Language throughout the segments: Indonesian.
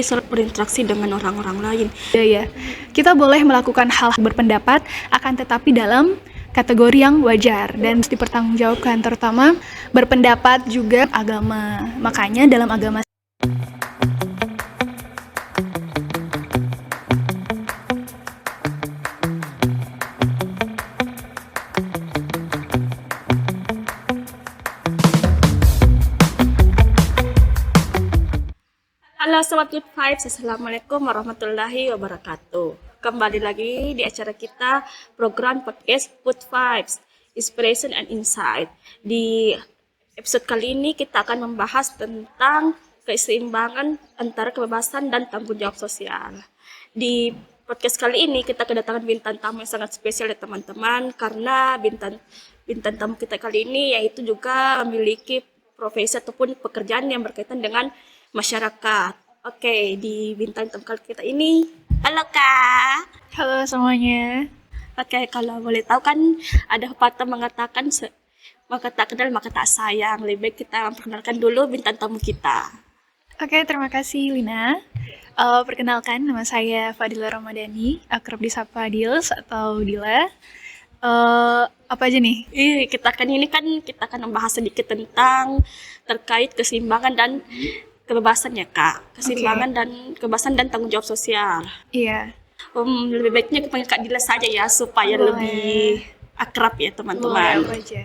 berinteraksi dengan orang-orang lain. Ya, kita boleh melakukan hal berpendapat, akan tetapi dalam kategori yang wajar dan harus dipertanggungjawabkan, terutama berpendapat juga agama. Makanya dalam agama Halo Sobat Good Vibes, Assalamualaikum warahmatullahi wabarakatuh. Kembali lagi di acara kita, program podcast Good Vibes, Inspiration and Insight. Di episode kali ini kita akan membahas tentang keseimbangan antara kebebasan dan tanggung jawab sosial. Di podcast kali ini kita kedatangan bintang tamu yang sangat spesial ya teman-teman, karena bintang tamu kita kali ini yaitu juga memiliki profesi ataupun pekerjaan yang berkaitan dengan masyarakat. Oke, di bintang tamu kita ini, halo Kak. Halo semuanya. Oke, kalau boleh tahu kan ada pepatah mengatakan maka tak kenal maka tak sayang. Lebih baik kita memperkenalkan dulu bintang tamu kita. Oke, terima kasih Lina. Perkenalkan, nama saya Fadila Ramadhani, akrab disapa Dils atau Dila. Apa aja nih? Kita akan membahas sedikit tentang terkait keseimbangan dan kebebasan ya Kak. Keseimbangan dan kebebasan dan tanggung jawab sosial. Iya. Lebih baiknya kita panggil Kak Dila saja ya supaya Boleh. lebih akrab ya teman-teman. Boleh, apa aja.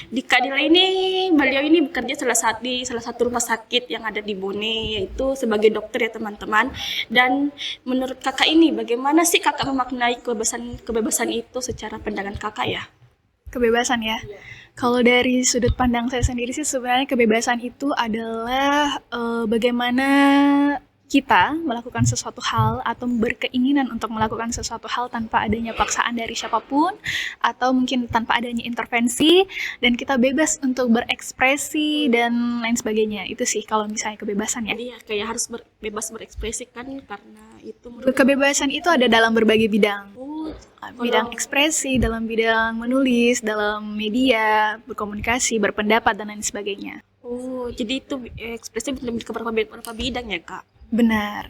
Di Kak Dila ini, beliau ini bekerja di salah satu rumah sakit yang ada di Bone, yaitu sebagai dokter ya teman-teman. Dan menurut kakak ini, bagaimana sih kakak memaknai kebebasan itu secara pandangan kakak ya? Kebebasan ya. Kalau dari sudut pandang saya sendiri sih sebenarnya kebebasan itu adalah bagaimana kita melakukan sesuatu hal atau berkeinginan untuk melakukan sesuatu hal tanpa adanya paksaan dari siapapun atau mungkin tanpa adanya intervensi, dan kita bebas untuk berekspresi dan lain sebagainya. Itu sih kalau misalnya kebebasan ya. Jadi ya kayak harus bebas berekspresi kan, karena itu Kebebasan itu ada dalam berbagai bidang. Bidang kalau- ekspresi, dalam bidang menulis, dalam media, berkomunikasi, berpendapat, dan lain sebagainya. Oh, jadi itu ekspresi lebih ke beberapa bidang ya Kak? Benar.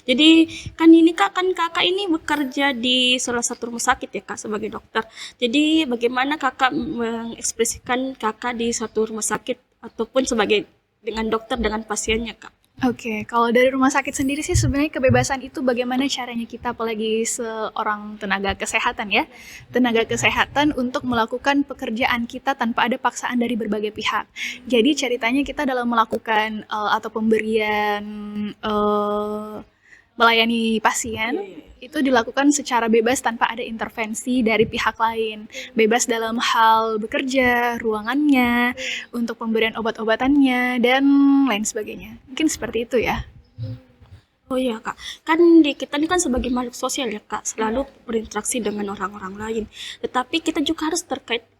Jadi kan ini Kak, kan kakak ini bekerja di salah satu rumah sakit ya Kak sebagai dokter. Jadi bagaimana kakak mengekspresikan kakak di satu rumah sakit ataupun sebagai dengan dokter dengan pasiennya Kak? Oke, kalau dari rumah sakit sendiri sih sebenarnya kebebasan itu bagaimana caranya kita, apalagi seorang tenaga kesehatan ya, tenaga kesehatan untuk melakukan pekerjaan kita tanpa ada paksaan dari berbagai pihak. Jadi ceritanya kita dalam melakukan atau pemberian melayani pasien itu dilakukan secara bebas tanpa ada intervensi dari pihak lain. Bebas dalam hal bekerja, ruangannya, untuk pemberian obat-obatannya, dan lain sebagainya. Mungkin seperti itu ya. Oh iya Kak, kan kita ini kan sebagai makhluk sosial ya Kak, selalu berinteraksi dengan orang-orang lain. Tetapi kita juga harus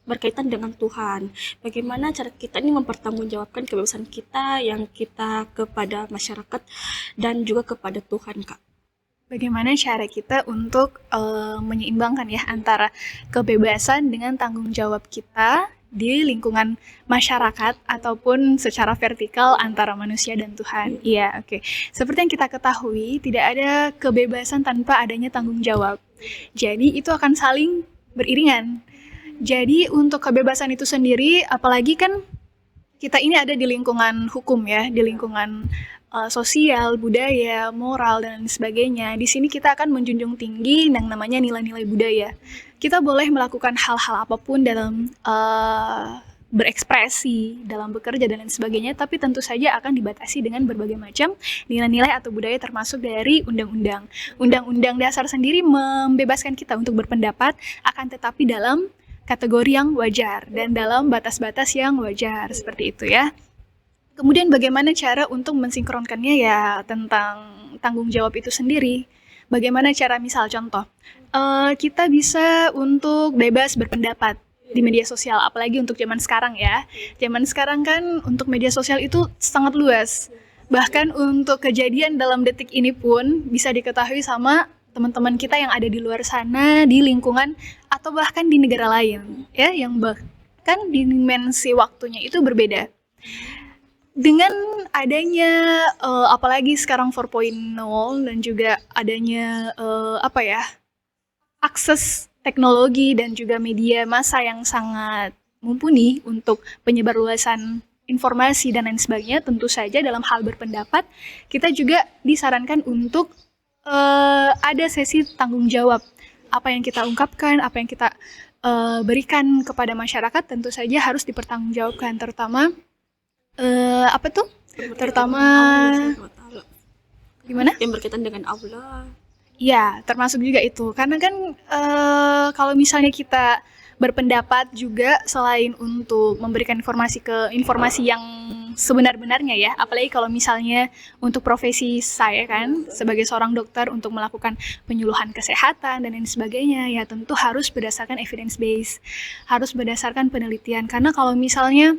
berkaitan dengan Tuhan. Bagaimana cara kita ini mempertanggungjawabkan kebebasan kita yang kita kepada masyarakat dan juga kepada Tuhan Kak? Bagaimana cara kita untuk menyeimbangkan ya antara kebebasan dengan tanggung jawab kita di lingkungan masyarakat ataupun secara vertikal antara manusia dan Tuhan. Iya, oke. Seperti yang kita ketahui, tidak ada kebebasan tanpa adanya tanggung jawab. Jadi itu akan saling beriringan. Jadi untuk kebebasan itu sendiri, apalagi kan kita ini ada di lingkungan hukum ya, di lingkungan sosial, budaya, moral, dan sebagainya. Di sini kita akan menjunjung tinggi yang namanya nilai-nilai budaya. Kita boleh melakukan hal-hal apapun dalam berekspresi, dalam bekerja, dan lain sebagainya, tapi tentu saja akan dibatasi dengan berbagai macam nilai-nilai atau budaya termasuk dari undang-undang. Undang-undang dasar sendiri membebaskan kita untuk berpendapat, akan tetapi dalam kategori yang wajar dan dalam batas-batas yang wajar, seperti itu ya. Kemudian bagaimana cara untuk mensinkronkannya ya tentang tanggung jawab itu sendiri. Bagaimana cara, misal contoh, kita bisa untuk bebas berpendapat di media sosial, apalagi untuk zaman sekarang ya. Zaman sekarang kan untuk media sosial itu sangat luas. Bahkan untuk kejadian dalam detik ini pun bisa diketahui sama teman-teman kita yang ada di luar sana, di lingkungan, atau bahkan di negara lain, ya, yang bahkan di dimensi waktunya itu berbeda. dengan adanya apalagi sekarang 4.0 dan juga adanya akses teknologi dan juga media massa yang sangat mumpuni untuk penyebarluasan informasi dan lain sebagainya, tentu saja dalam hal berpendapat kita juga disarankan untuk ada sesi tanggung jawab. Apa yang kita ungkapkan, apa yang kita berikan kepada masyarakat tentu saja harus dipertanggungjawabkan, terutama terutama gimana? Yang berkaitan dengan Allah. Ya, termasuk juga itu. Karena kan kalau misalnya kita berpendapat juga selain untuk memberikan informasi yang sebenar-benarnya ya, apalagi kalau misalnya untuk profesi saya kan sebagai seorang dokter untuk melakukan penyuluhan kesehatan dan lain sebagainya, ya tentu harus berdasarkan evidence base, harus berdasarkan penelitian. Karena kalau misalnya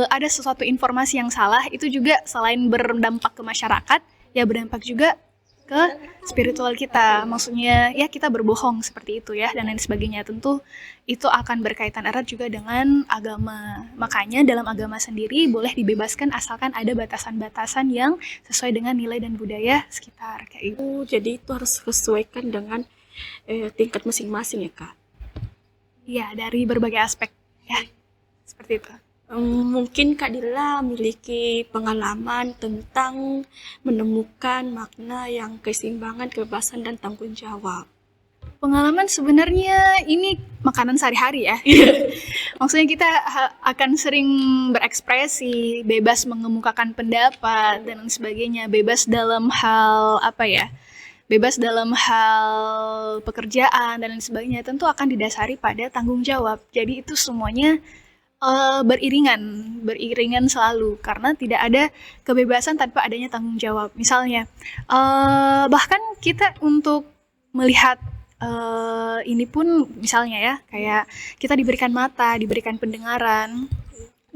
ada sesuatu informasi yang salah, itu juga selain berdampak ke masyarakat, ya berdampak juga ke spiritual kita, maksudnya ya kita berbohong seperti itu ya dan lain sebagainya. Tentu itu akan berkaitan erat juga dengan agama, makanya dalam agama sendiri boleh dibebaskan asalkan ada batasan-batasan yang sesuai dengan nilai dan budaya sekitar kayak gitu. Jadi itu harus sesuaikan dengan tingkat masing-masing ya Kak? Ya, dari berbagai aspek ya, seperti itu. Mungkin Kak Dila memiliki pengalaman tentang menemukan makna yang keseimbangan, kebebasan, dan tanggung jawab. Pengalaman sebenarnya ini makanan sehari-hari ya. Maksudnya kita akan sering berekspresi, bebas mengemukakan pendapat dan sebagainya, bebas dalam hal bebas dalam hal pekerjaan dan lain sebagainya, tentu akan didasari pada tanggung jawab. Jadi itu semuanya beriringan selalu, karena tidak ada kebebasan tanpa adanya tanggung jawab. Misalnya bahkan kita untuk melihat ini pun misalnya ya, kayak kita diberikan mata, diberikan pendengaran,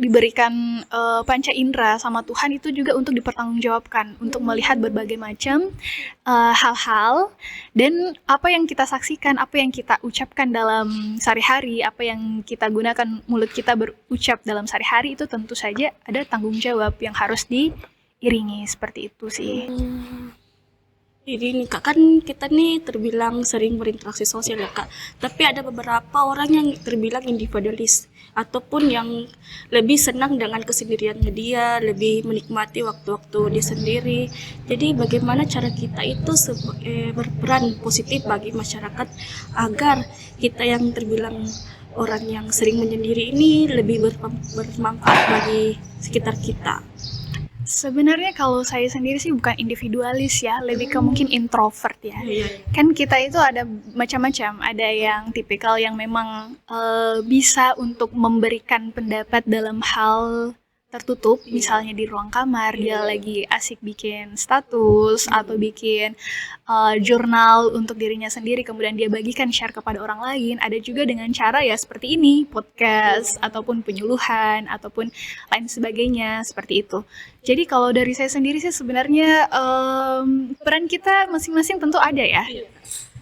diberikan panca indera sama Tuhan, itu juga untuk dipertanggungjawabkan untuk melihat berbagai macam hal-hal, dan apa yang kita saksikan, apa yang kita ucapkan dalam sehari-hari, apa yang kita gunakan mulut kita berucap dalam sehari-hari, itu tentu saja ada tanggung jawab yang harus diiringi, seperti itu sih. Jadi nih Kak, kan kita nih terbilang sering berinteraksi sosial ya Kak, tapi ada beberapa orang yang terbilang individualis ataupun yang lebih senang dengan kesendiriannya dia, lebih menikmati waktu-waktu dia sendiri. Jadi bagaimana cara kita itu berperan positif bagi masyarakat agar kita yang terbilang orang yang sering menyendiri ini lebih bermanfaat bagi sekitar kita? Sebenarnya kalau saya sendiri sih bukan individualis ya, lebih ke mungkin introvert ya. Kan kita itu ada macam-macam, ada yang tipikal yang memang bisa untuk memberikan pendapat dalam hal tertutup, misalnya di ruang kamar dia lagi asik bikin status atau bikin jurnal untuk dirinya sendiri, kemudian dia bagikan, share kepada orang lain. Ada juga dengan cara ya seperti ini, podcast ataupun penyuluhan ataupun lain sebagainya, seperti itu. Jadi kalau dari saya sendiri sih sebenarnya peran kita masing-masing tentu ada ya.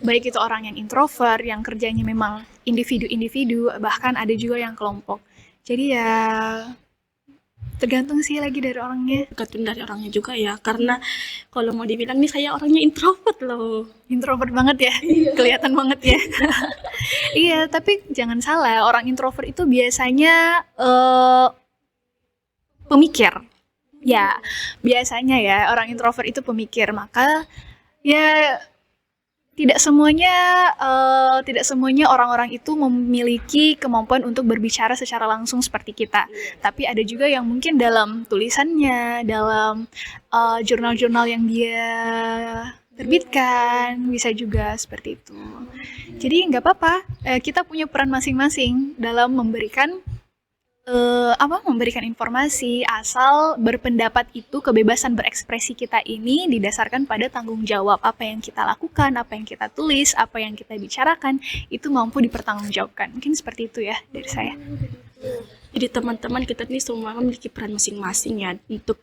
Baik itu orang yang introvert, yang kerjanya memang individu-individu, bahkan ada juga yang kelompok. Jadi ya tergantung sih lagi dari orangnya. Tergantung dari orangnya juga ya, karena kalau mau dibilang nih saya orangnya introvert loh. Introvert banget ya, kelihatan banget ya. Iya, tapi jangan salah, orang introvert itu biasanya pemikir. Ya, biasanya ya orang introvert itu pemikir, maka ya tidak semuanya orang-orang itu memiliki kemampuan untuk berbicara secara langsung seperti kita. Tapi ada juga yang mungkin dalam tulisannya, dalam jurnal-jurnal yang dia terbitkan, bisa juga seperti itu. Jadi nggak apa-apa, kita punya peran masing-masing dalam memberikan informasi, asal berpendapat itu, kebebasan berekspresi kita ini didasarkan pada tanggung jawab. Apa yang kita lakukan, apa yang kita tulis, apa yang kita bicarakan, itu mampu dipertanggungjawabkan. Mungkin seperti itu ya dari saya. Jadi teman-teman, kita ini semua memiliki peran masing-masing ya untuk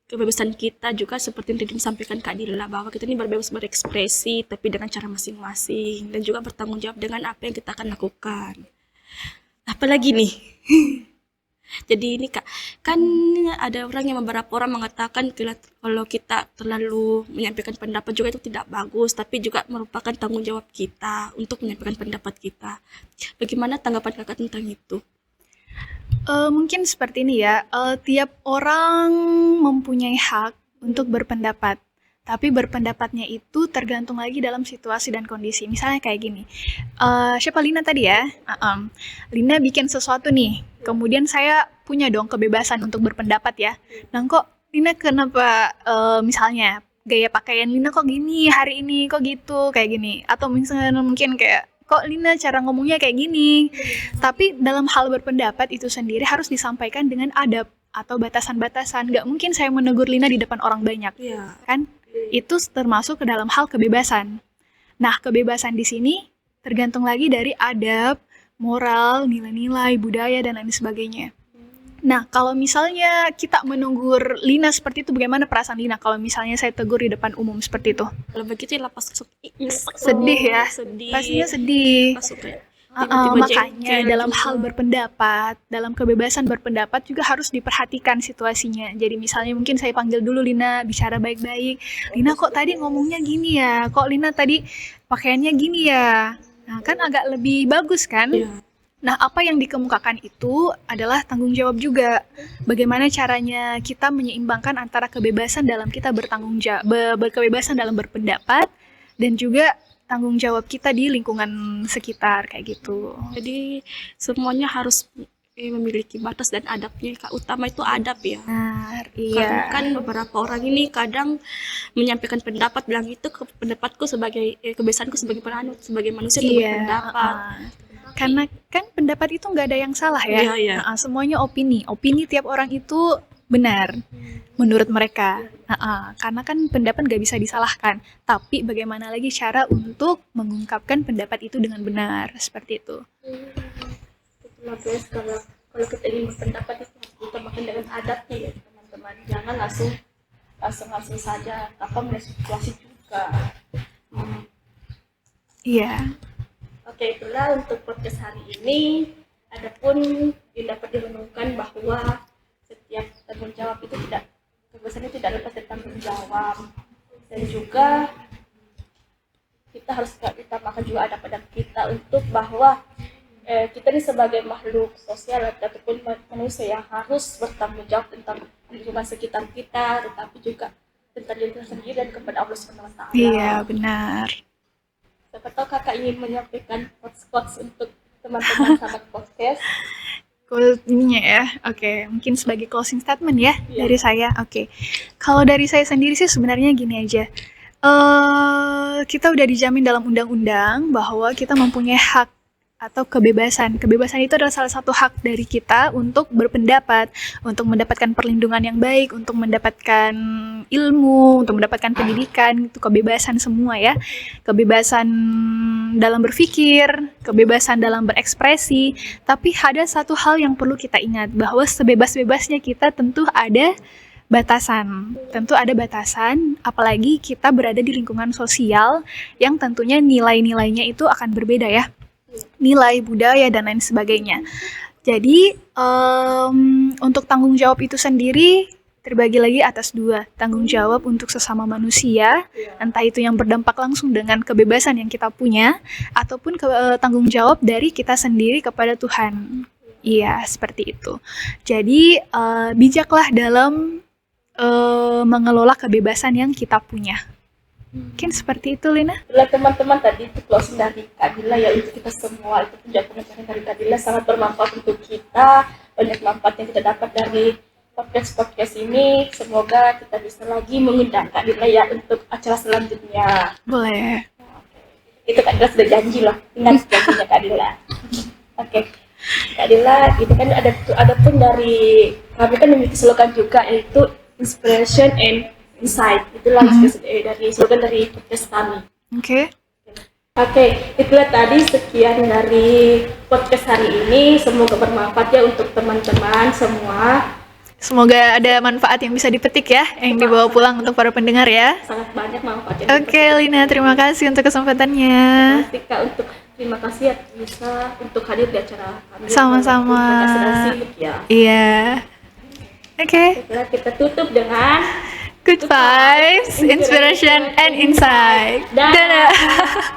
kebebasan kita juga, seperti yang tadi disampaikan Kak Dila, bahwa kita ini berbebas berekspresi tapi dengan cara masing-masing, dan juga bertanggung jawab dengan apa yang kita akan lakukan. Apalagi nih? Jadi ini Kak, kan ada beberapa orang mengatakan kalau kita terlalu menyampaikan pendapat juga itu tidak bagus, tapi juga merupakan tanggung jawab kita untuk menyampaikan pendapat kita. Bagaimana tanggapan Kakak tentang itu? Mungkin seperti ini ya, tiap orang mempunyai hak untuk berpendapat. Tapi berpendapatnya itu tergantung lagi dalam situasi dan kondisi. Misalnya kayak gini, siapa Lina tadi ya? Lina bikin sesuatu nih, kemudian saya punya dong kebebasan untuk berpendapat ya. Nah kok Lina kenapa misalnya gaya pakaian Lina kok gini hari ini, kok gitu, kayak gini. Atau misalnya mungkin kayak, kok Lina cara ngomongnya kayak gini. Tapi dalam hal berpendapat itu sendiri harus disampaikan dengan adab atau batasan-batasan. Nggak mungkin saya menegur Lina di depan orang banyak, Iya. kan? Itu termasuk ke dalam hal kebebasan. Nah, kebebasan di sini tergantung lagi dari adab, moral, nilai-nilai, budaya, dan lain sebagainya. Nah, kalau misalnya kita menegur Lina seperti itu, bagaimana perasaan Lina kalau misalnya saya tegur di depan umum seperti itu? Kalau begitu ya lapas nyesek. Sedih ya? Sedih. Pastinya sedih. Pas kayak tiba-tiba Makanya jengkel dalam gitu. hal berpendapat, dalam kebebasan berpendapat juga harus diperhatikan situasinya. Jadi misalnya mungkin saya panggil dulu Lina, bicara baik-baik. Lina kok tadi ngomongnya gini ya? Kok Lina tadi pakaiannya gini ya? Nah, kan agak lebih bagus kan? Iya. Nah, apa yang dikemukakan itu adalah tanggung jawab juga. Bagaimana caranya kita menyeimbangkan antara kebebasan dalam kita bertanggung jawab, berkebebasan dalam berpendapat, dan juga tanggung jawab kita di lingkungan sekitar kayak gitu. Jadi semuanya harus memiliki batas dan adabnya. Kak, utama itu adab ya. Benar, Karena iya. kan beberapa orang ini kadang menyampaikan pendapat, bilang itu pendapatku sebagai kebiasaanku sebagai manusia untuk Iya, berpendapat. Karena kan pendapat itu nggak ada yang salah ya. Iya, iya. Semuanya opini. Opini tiap orang itu benar menurut mereka. Karena kan pendapat nggak bisa disalahkan. Tapi bagaimana lagi cara untuk mengungkapkan pendapat itu dengan benar seperti itu. Itulah guys, kalau kita ingin berpendapat itu harus ditambahkan dengan adabnya ya teman-teman. Jangan langsung saja tanpa melihat situasi juga. Iya. Oke, itulah untuk podcast hari ini. Adapun dapat direnungkan bahwa setiap tanggung jawab itu kebiasaannya tidak lepas dari tanggung jawab, dan juga kita harus ditambahkan juga adab-adab kita untuk bahwa kita ini sebagai makhluk sosial ataupun manusia yang harus bertanggung jawab tentang lingkungan sekitar kita, tetapi juga tentang diri kita sendiri dan kepada Allah SWT. Iya, benar. Siapa tahu kakak ingin menyampaikan quotes untuk teman-teman sahabat podcast. Ininya ya, oke. Mungkin sebagai closing statement ya Iya. dari saya. Oke. Kalau dari saya sendiri sih sebenarnya gini aja. Kita udah dijamin dalam undang-undang bahwa kita mempunyai hak atau kebebasan. Kebebasan itu adalah salah satu hak dari kita untuk berpendapat, untuk mendapatkan perlindungan yang baik, untuk mendapatkan ilmu, untuk mendapatkan pendidikan, itu kebebasan semua ya. Kebebasan dalam berpikir, kebebasan dalam berekspresi, tapi ada satu hal yang perlu kita ingat, bahwa sebebas-bebasnya kita tentu ada batasan. Tentu ada batasan, apalagi kita berada di lingkungan sosial yang tentunya nilai-nilainya itu akan berbeda ya. Nilai, budaya, dan lain sebagainya. Jadi, untuk tanggung jawab itu sendiri terbagi lagi atas dua. Tanggung jawab untuk sesama manusia, entah itu yang berdampak langsung dengan kebebasan yang kita punya, ataupun tanggung jawab dari kita sendiri kepada Tuhan. Iya, seperti itu. Jadi, bijaklah dalam mengelola kebebasan yang kita punya. Mungkin seperti itu, Lina. Itulah teman-teman, tadi itu closing dari Kak Dila ya untuk kita semua. Itu penjelasan dari Kak Dila sangat bermanfaat untuk kita. Banyak manfaat yang kita dapat dari podcast ini. Semoga kita bisa lagi mengundang Kak Dila ya untuk acara selanjutnya. Boleh. Itu Kak Dila sudah janji loh. Ingat janjinya Kak Dila. Oke. Kak Dila, itu kan ada pun dari kami kan memiliki slogan juga, yaitu inspiration and insight. Itulah dari slogan dari podcast kami. Oke. Oke, itulah tadi sekian dari podcast hari ini. Semoga bermanfaat ya untuk teman-teman semua. Semoga ada manfaat yang bisa dipetik ya, yang dibawa pulang untuk para pendengar ya. Sangat banyak manfaatnya. Oke, Lina, terima kasih untuk kesempatannya. Tika, terima kasih ya bisa untuk hadir di acara kami. Sama-sama. Ya. Iya. Oke. Kita tutup dengan Good vibes, inspiration, and insight. Dadah.